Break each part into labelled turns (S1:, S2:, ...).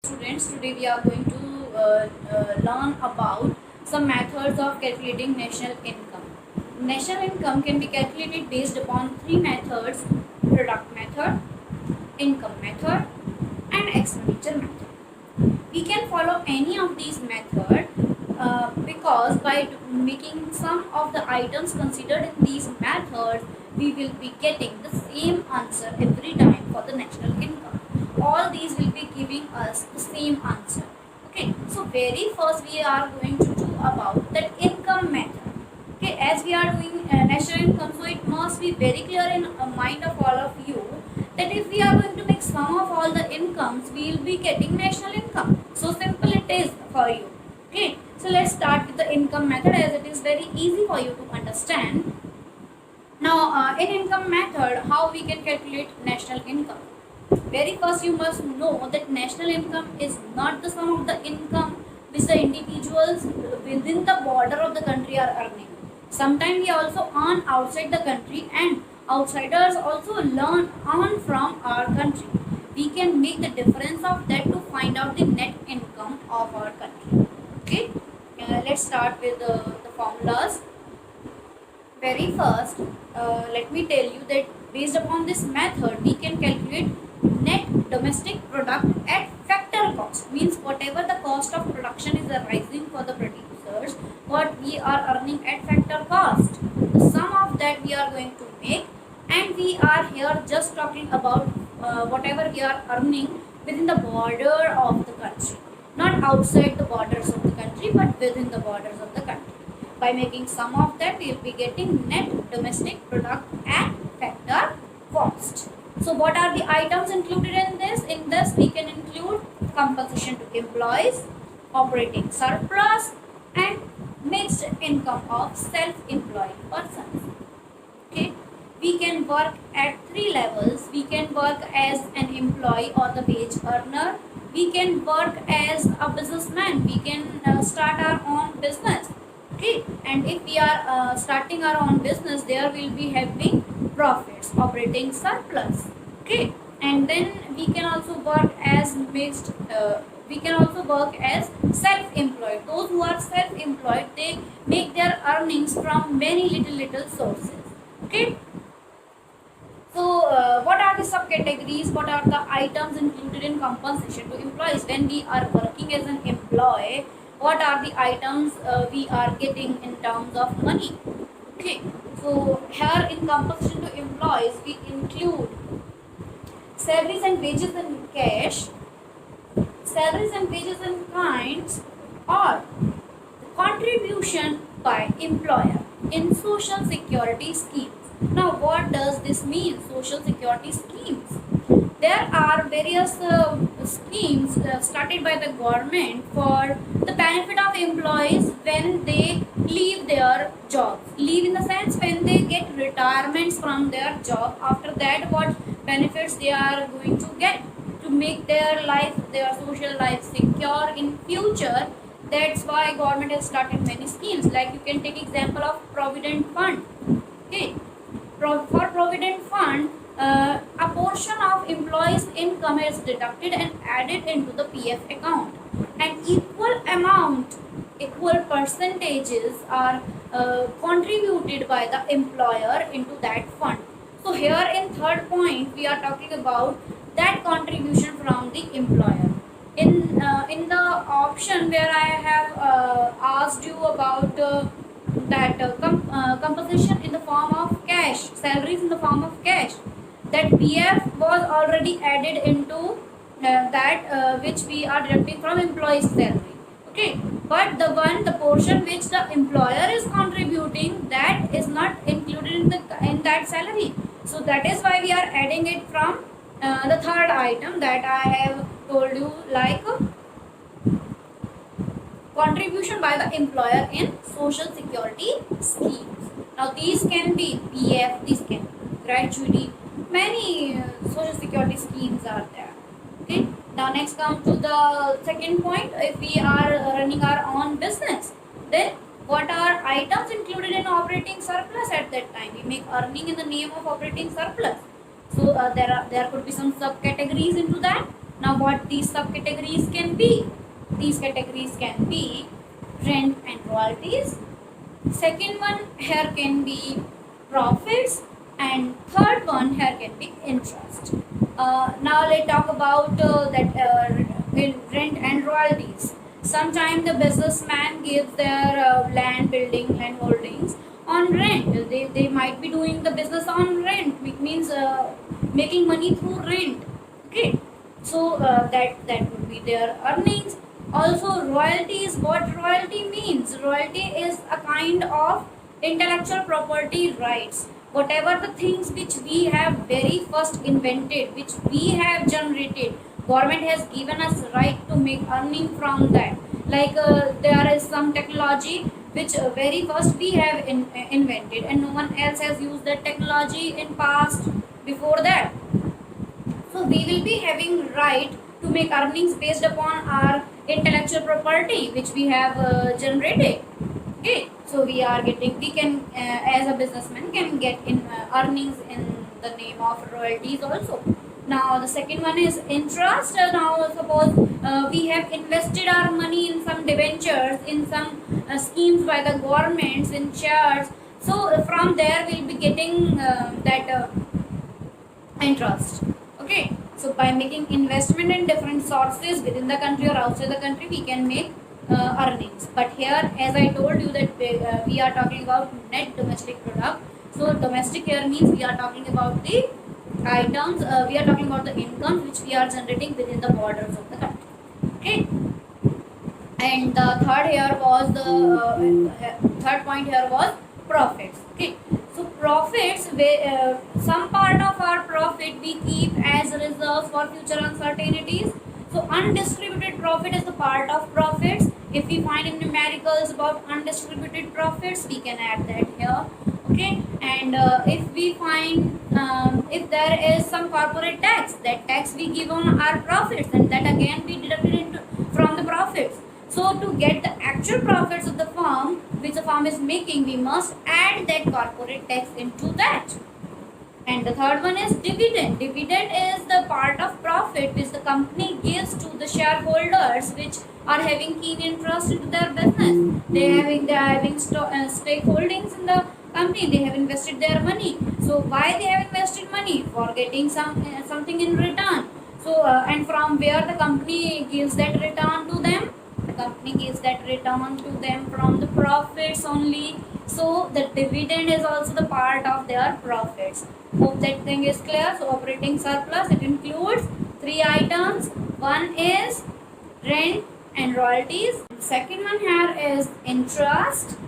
S1: Students, today we are going to learn about some methods of calculating national income. National income can be calculated based upon three methods: product method, income method, and expenditure method. We can follow any of these methods because by making some of the items considered in these methods, we will be getting the same answer every time for the national income. All these will be giving us the same answer. Okay, so very first we are going to do about that income method. Okay, as we are doing national income, so it must be very clear in mind of all of you that if we are going to make sum of all the incomes, we will be getting national income. So simple it is for you. Okay, so let's start with the income method as it is very easy for you to understand. Now, in income method, how we can calculate national income? Very first, you must know that national income is not the sum of the income which the individuals within the border of the country are earning. Sometimes we also earn outside the country, and outsiders also earn from our country. We can make the difference of that to find out the net income of our country. Okay, let's start with the formulas. Very first, let me tell you that based upon this method, we can calculate net domestic product at factor cost. Means whatever the cost of production is arising for the producers, what we are earning at factor cost. The sum of that we are going to make, and we are here just talking about whatever we are earning within the border of the country. Not outside the borders of the country, but within the borders of the country. By making sum of that, we will be getting net domestic product at factor cost. So what are the items included in this? In this we can include compensation to employees, operating surplus, and mixed income of self-employed persons. Okay, we can work at three levels. We can work as an employee or the wage earner. We can work as a businessman. We can start our own business. Okay, and if we are starting our own business, there will be having profits, operating surplus. Okay, and then we can also work as mixed. We can also work as self-employed. Those who are self-employed, they make their earnings from many little sources. Okay. So, what are the subcategories? What are the items included in compensation to employees when we are working as an employee? What are the items we are getting in terms of money? Okay, so here in compensation to employees, we include salaries and wages in cash, salaries and wages in kinds, or contribution by employer in social security schemes. Now, what does this mean? Social security schemes. There are various schemes started by the government for the benefit of employees when they leave their jobs. Leave in the sense when they get retirements from their job. After that, what benefits they are going to get to make their life, their social life secure in future. That's why government has started many schemes. Like you can take example of Provident Fund. Okay, for Provident Fund, a portion of employees' income is deducted and added into the PF account, and equal percentages are contributed by the employer into that fund. So here in third point, we are talking about that contribution from the employer. In the option where I have asked you about composition in the form of cash, salaries in the form of cash, that PF was already added into that which we are deducting from employee's salary. Okay, but the portion which the employer is contributing, that is not included in that salary. So that is why we are adding it from the third item that I have told you, like contribution by the employer in social security schemes. Now these can be PF, these can be gratuity, many social security schemes are there. Okay, now next come to the second point. If we are running our own business, then what are items included in operating surplus at that time? We make earning in the name of operating surplus. So there could be some subcategories into that. Now what these subcategories can be? These categories can be rent and royalties. Second one here can be profits, and third one here can be interest. Now let's talk about that rent and royalties. Sometimes the businessman gives their land, building, land holdings on rent. They might be doing the business on rent, which means making money through rent. Okay, so that would be their earnings. Also, royalties. What royalty means? Royalty is a kind of intellectual property rights. Whatever the things which we have very first invented, which we have generated, government has given us right to make earning from that. Like there is some technology which very first we have invented, and no one else has used that technology in past before that. So we will be having right to make earnings based upon our intellectual property which we have generated. Okay, so we can as a businessman can get in earnings in the name of royalties also. Now the second one is interest. Now suppose we have invested our money in some debentures, in some schemes by the governments, in shares. So from there we'll be getting that interest. Okay, so by making investment in different sources within the country or outside the country, we can make earnings. But here, as I told you, that we are talking about net domestic product. So domestic here means we are talking about the items, we are talking about the income which we are generating within the borders of the country. Okay, and the third point here was profits. Okay, so profits, some part of our profit we keep as reserves for future uncertainties. So undistributed profit is the part of profits. If we find in numericals about undistributed profits, we can add that here. Okay, and if we find if there is some corporate tax, that tax we give on our profits, and that again we deducted into from the profits. So to get the actual profits of the firm which the firm is making, we must add that corporate tax into that. And the third one is dividend. Dividend is the part of profit which the company gives to the shareholders which are having keen interest into their business. They are having stakeholdings in the company. They have invested their money. So why they have invested money? For getting something in return. So and from where the company gives that return to them? The company gives that return to them from the profits only. So the dividend is also the part of their profits. Hope that thing is clear. So operating surplus, it includes three items. One is rent and royalties. Second one here is interest.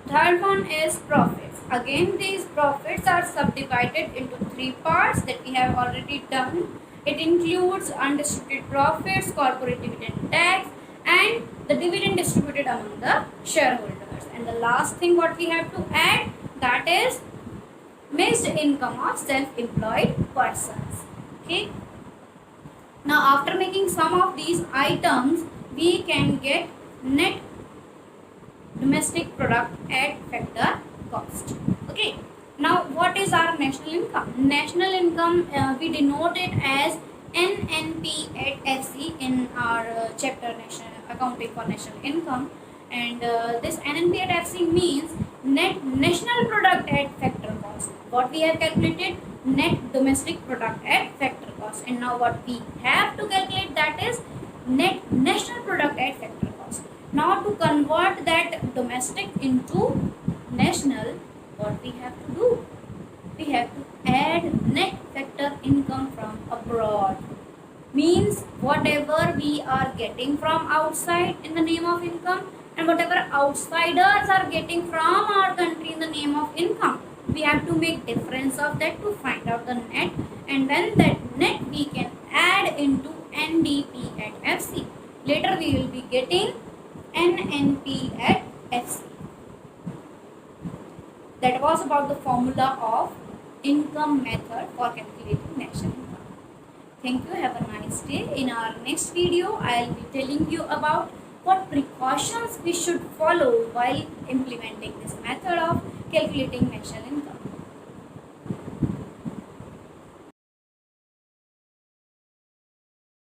S1: Third one is profits. Again, these profits are subdivided into three parts that we have already done. It includes undistributed profits, corporate dividend tax, and the dividend distributed among the shareholders. And the last thing what we have to add, that is mixed income of self-employed persons. Okay. Now after making sum of these items, we can get net domestic product at factor cost. Okay. Now what is our national income? National income we denote it as NNP at FC in our chapter national accounting for national income. And this NNP at FC means net national product at factor cost. What we have calculated, net domestic product at factor cost. And now what we have to calculate, that is net national product at factor cost. Now to convert that domestic into national, what we have to do? We have to add net factor income from abroad. Means whatever we are getting from outside in the name of income, and whatever outsiders are getting from our country in the name of income, we have to make difference of that to find out the net, and then that net we can add into NDP at FC. Later we will be getting NNP at FC. That was about the formula of income method for calculating national income. Thank you. Have a nice day. In our next video, I will be telling you about what precautions we should follow while implementing this method of calculating national income.